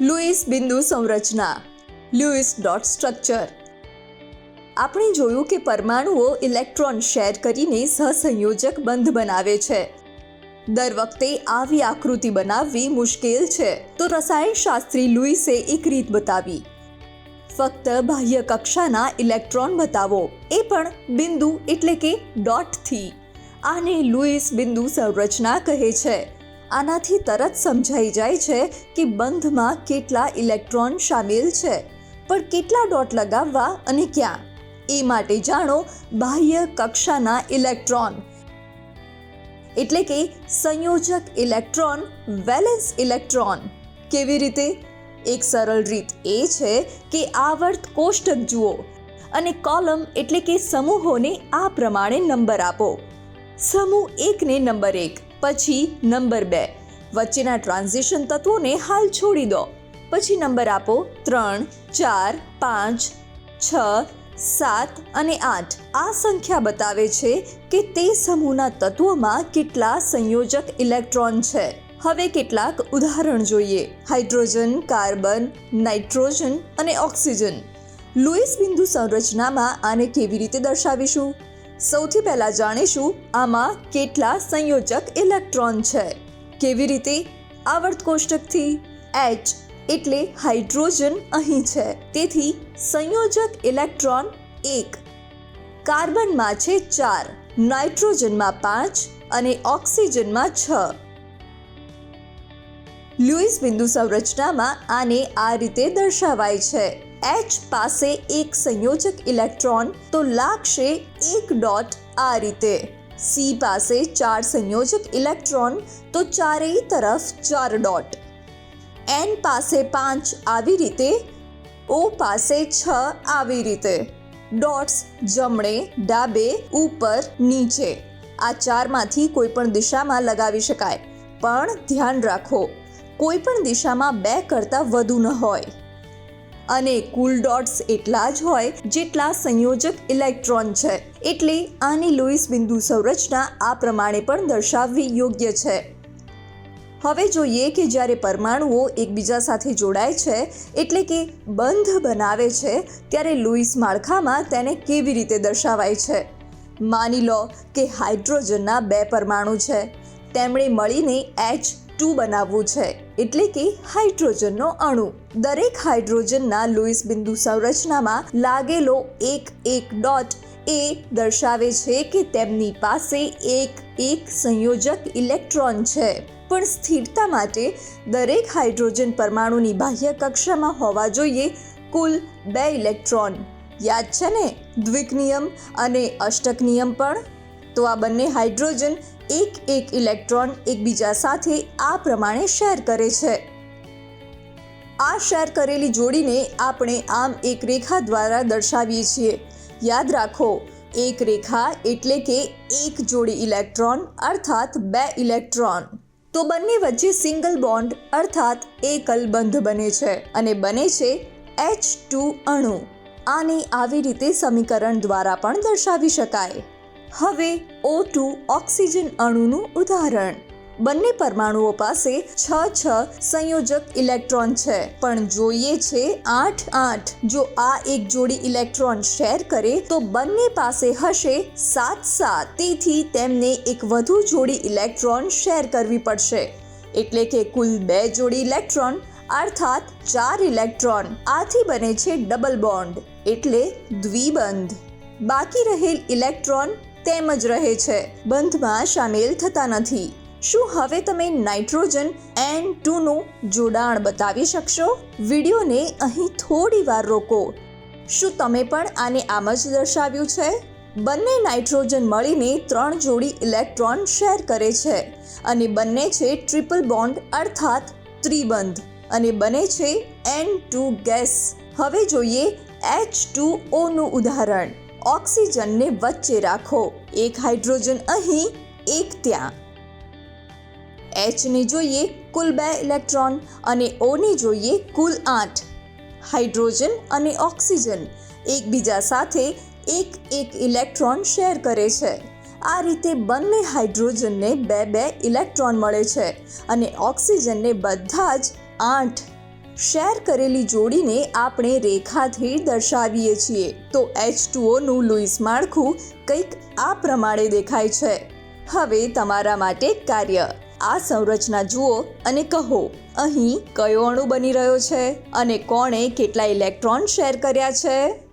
Louis બિંદુ સંરચના, Lewis dot structure. આપણે જોયું કે પરમાણુઓ ઇલેક્ટ્રોન શેર કરીને સહસંયોજક બંધ બનાવે છે. દર વખતે આવી આકૃતિ બનાવવી મુશ્કેલ છે, તો રસાયણશાસ્ત્રી લુઈસે એક રીત બતાવી. ફક્ત બાહ્ય કક્ષાના ઇલેક્ટ્રોન બતાવો, એ પણ બિંદુ એટલે કે ડોટથી. આને લુઈસ બિંદુ સંરચના કહે છે. આનાથી તરત સમજાઈ જાય છે કે બંધમાં કેટલા ઇલેક્ટ્રોન સામેલ છે, પણ કેટલા ડોટ લગાવવા અને ક્યાં, એ માટે જાણો બાહ્ય કક્ષાના ઇલેક્ટ્રોન એટલે કે સંયોજક ઇલેક્ટ્રોન, વેલેન્સ ઇલેક્ટ્રોન. કેવી રીતે? એક સરળ રીત એ છે કે આવર્ત કોષ્ટક જુઓ અને કોલમ એટલે કે સમૂહોને આ પ્રમાણે નંબર આપો. સમૂહ 1ને નંબર 1, પછી નંબર 2, વચ્ચેના ટ્રાન્ઝિશન તત્વોને હાલ છોડી દો. પછી નંબર આપો 3, 4, 5, 6, 7 અને 8. આ સંખ્યા બતાવે છે કે તે સમૂહના તત્વોમાં કેટલા સંયોજક ઇલેક્ટ્રોન છે. હવે કેટલાક ઉદાહરણ જોઈએ. હાઇડ્રોજન, કાર્બન, નાઇટ્રોજન અને ઓક્સિજન. લુઈસ બિંદુ સંરચનામાં આને કેવી રીતે દર્શાવીશું? સૌથી પહેલા જાણીશું આમાં કેટલા સંયોજક ઇલેક્ટ્રોન છે. કેવી રીતે? આવર્ત કોષ્ટકથી. H એટલે હાઇડ્રોજન અહીં છે, તેથી સંયોજક ઇલેક્ટ્રોન 1. કાર્બનમાં છે 4, નાઇટ્રોજનમાં 5 અને ઓક્સિજનમાં 6. લ્યુઇસ બિંદુ સંરચનામાં આને આ રીતે દર્શાવાય છે. H પાસે એક સંયોજક ઇલેક્ટ્રોન તો લાગશે 1 ડોટ આ રીતે. C પાસે 4 સંયોજક ઇલેક્ટ્રોન તો ચારેય તરફ 4 ડોટ. N પાસે 5 આવી રીતે, O પાસે 6 આવી રીતે. ડોટ્સ જમણે, ડાબે, ઉપર, નીચે. આ ચારમાંથી કોઈ પણ દિશામાં લગાવી શકાય, પણ ધ્યાન રાખો કોઈ પણ દિશામાં 2 કરતાં વધુ ન હોય. અને કુલ ડોટ્સ એટલા જ હોય જેટલા સંયોજક ઇલેક્ટ્રોન છે. એટલે આની લુઈસ બિંદુ સંરચના આ પ્રમાણે પણ દર્શાવવી યોગ્ય છે. હવે જોઈએ કે જ્યારે પરમાણુઓ એકબીજા સાથે જોડાય છે એટલે કે બંધ બનાવે છે, ત્યારે લુઈસ માળખામાં તેને કેવી રીતે દર્શાવાય છે. માની લો કે હાઇડ્રોજનના 2 પરમાણુ છે, તેમણે મળીને H2 બનાવવું છે, એટલે કે હાઇડ્રોજનનો અણુ. દરેક હાઇડ્રોજનના લુઈસ બિંદુ સંરચનામાં લાગેલો એક ડોટ એ દર્શાવે છે કે તેમની પાસે એક સંયોજક ઇલેક્ટ્રોન છે. પણ સ્થિરતા માટે દરેક હાઇડ્રોજન પરમાણુની બાહ્ય કક્ષામાં હોવા જોઈએ કુલ 2 ઇલેક્ટ્રોન. યાદ છે ને દ્વિક નિયમ અને અષ્ટક નિયમ પણ? તો આ બંને હાઇડ્રોજન એક ઇલેક્ટ્રોન એકબીજા સાથે આ પ્રમાણે શેર કરે છે. આ શેર કરેલી જોડીને આપણે આમ એક રેખા દ્વારા દર્શાવીએ છીએ. યાદ રાખો, એક રેખા એટલે કે એક જોડી ઇલેક્ટ્રોન અર્થાત 2 ઇલેક્ટ્રોન. તો બંને વચ્ચે સિંગલ બોન્ડ અર્થાત એકલ બંધ બને છે અને બને છે H2 અણુ. આને આવી રીતે સમીકરણ દ્વારા પણ દર્શાવી શકાય. હવે O2 ઓક્સિજન અણુનું ઉદાહરણ. બંને પરમાણુઓ પાસે 6 સંયોજક ઇલેક્ટ્રોન છે, પણ જોઈએ છે 8. જો આ એક જોડી ઇલેક્ટ્રોન શેર કરે તો બંને પાસે હશે 7. તેથી તેમને એક વધુ જોડી ઇલેક્ટ્રોન શેર કરવી પડશે, એટલે કે કુલ 2 જોડી ઇલેક્ટ્રોન અર્થાત 4 ઇલેક્ટ્રોન. આથી બને છે ડબલ બોન્ડ એટલે દ્વિબંધ. બાકી રહેલ ઇલેક્ટ્રોન તેમ જ રહે છે, બંધમાં સામેલ થતા નથી. શું હવે તમે નાઇટ્રોજન N2નું જોડાણ બતાવી શકશો? વિડીયોને અહીં થોડી વાર રોકો. શું તમે પણ આને આમ જ દર્શાવ્યું છે? બંને નાઇટ્રોજન મળીને 3 જોડી ઇલેક્ટ્રોન શેર કરે છે અને બંને છે ટ્રિપલ બોન્ડ અર્થાત ત્રિબંધ અને બને છે N2 ગેસ. હવે જોઈએ H2Oનું ઉદાહરણ. ઓક્સિજનને વચ્ચે રાખો, એક હાઇડ્રોજન અહીં, એક ત્યાં. Hને જોઈએ કુલ 2 ઇલેક્ટ્રોન અને Oને જોઈએ કુલ 8. હાઇડ્રોજન અને ઓક્સિજન એકબીજા સાથે એક ઇલેક્ટ્રોન શેર કરે છે. આ રીતે બંને હાઇડ્રોજનને 2 ઇલેક્ટ્રોન મળે છે અને ઓક્સિજનને બધા જ 8. શેર કરેલી જોડીને આપણે રેખાથી દર્શાવીએ છીએ તો H2O નું લુઈસ માળખું કંઈક આ પ્રમાણે દેખાય છે. હવે તમારા માટે કાર્ય. આ સંરચના જુઓ અને કહો અહીં કયો અણુ બની રહ્યો છે અને કોણે કેટલા ઇલેક્ટ્રોન શેર કર્યા છે.